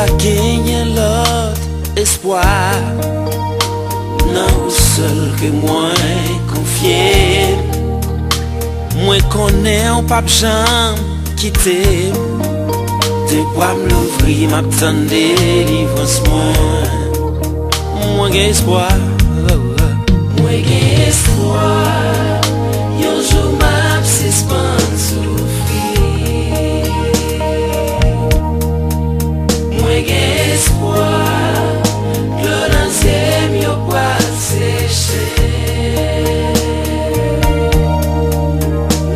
pas gagner l'autre espoir. Non, seul que moi confié. Moi connais un pape Jean quitter. De quoi me l'ouvrir, m'attendre délivrance moi j'ai espoir. Moi j'ai espoir. Yo jour m'a suspend souffrir. Moi j'ai espoir. Le deuxième yo pas sécher.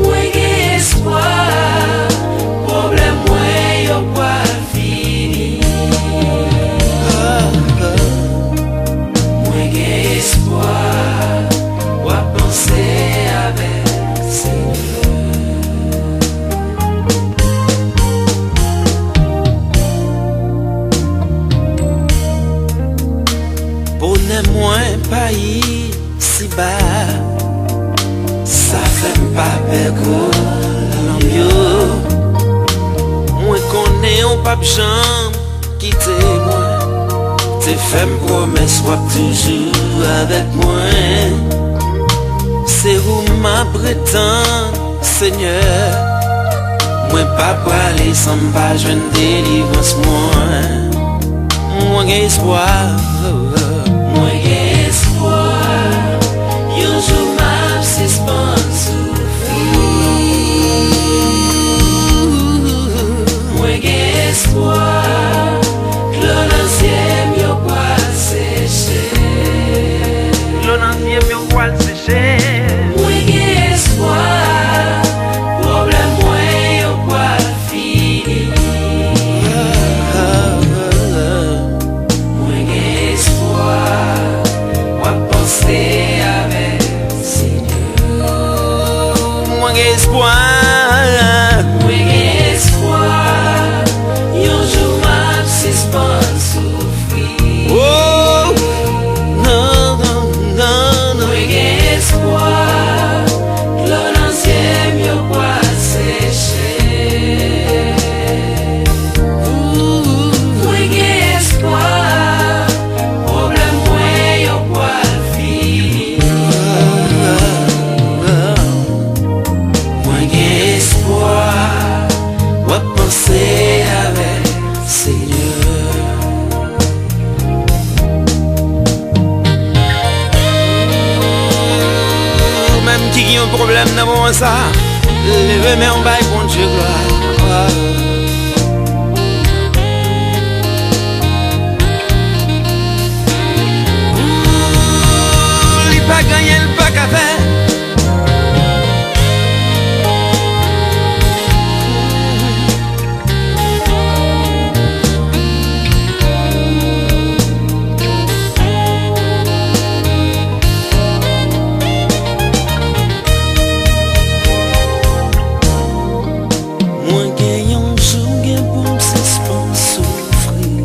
Moi j'ai espoir. Problème moi yo pas fini. Moi j'ai espoir. Ou penser avec bonnet moins pays si bas, ça fait pas perdre l'ambiance. Moi connais un pape Jean qui moi, te fait me promesse soit toujours avec moi. C'est où ma prétend, Seigneur. Moi pas pour aller sans pas je ne délivrance moi j'ai espoir. Moi j'ai espoir. Yo jour m'a suspend souffrir. Moi j'ai espoir. Le deuxième yo pas sécher. Le deuxième yo pas sécher. Moi j'ai espoir. Problème moi yo pas fini. Moi j'ai espoir. Ou penser avec Seigneur. Moi j'ai espoir. Moi j'ai espoir. Yo jour m'a suspend souffrir. Oh, non, non, non, non. Moi j'ai espoir. Le deuxième yo pas sécher. Moi j'ai espoir. Problème moi yo pas fini. Moi j'ai espoir. Ou penser avec Seigneur. Même qui a un problème dans mon ça, levez mes en bas pour Dieu gloire. Il pas gagné, il pas qu'à faire. Moi gagne un jour gagne pour me suspendre souffrir.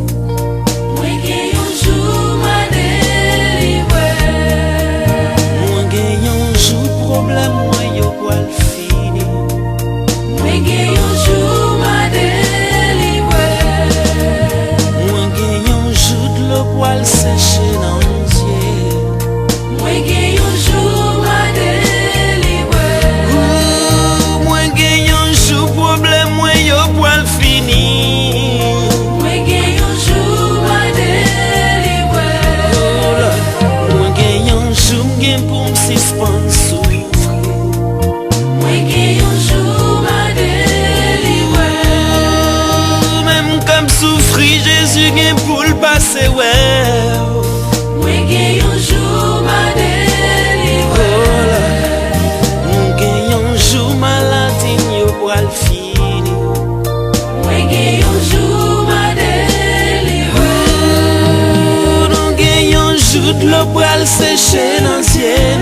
Moi gagne un jour m'a délivré. Moi gagne un jour problème moi yo pas le fini. Moi gagne un jour m'a délivré. Moi gagne un jour de l'eau poil séché dans les yeux. Moi gagne un jour m'a délivré. Moi gagne un jour problème moi yo poil fini. Moi gagne un jour m'a délivré. Moi gagne un jour gagne pour me suspendre souffrir. Moi gagne un jour m'a délivré. Même comme souffrir Jésus gagne pour le passer ouais. Moi gagne un jour m'a délivré. Moi gagne un jour maladie yo poil fini. Moi gagne un jour m'a délivré. Nous gagne un jour de l'eau poil séché dans le ciel.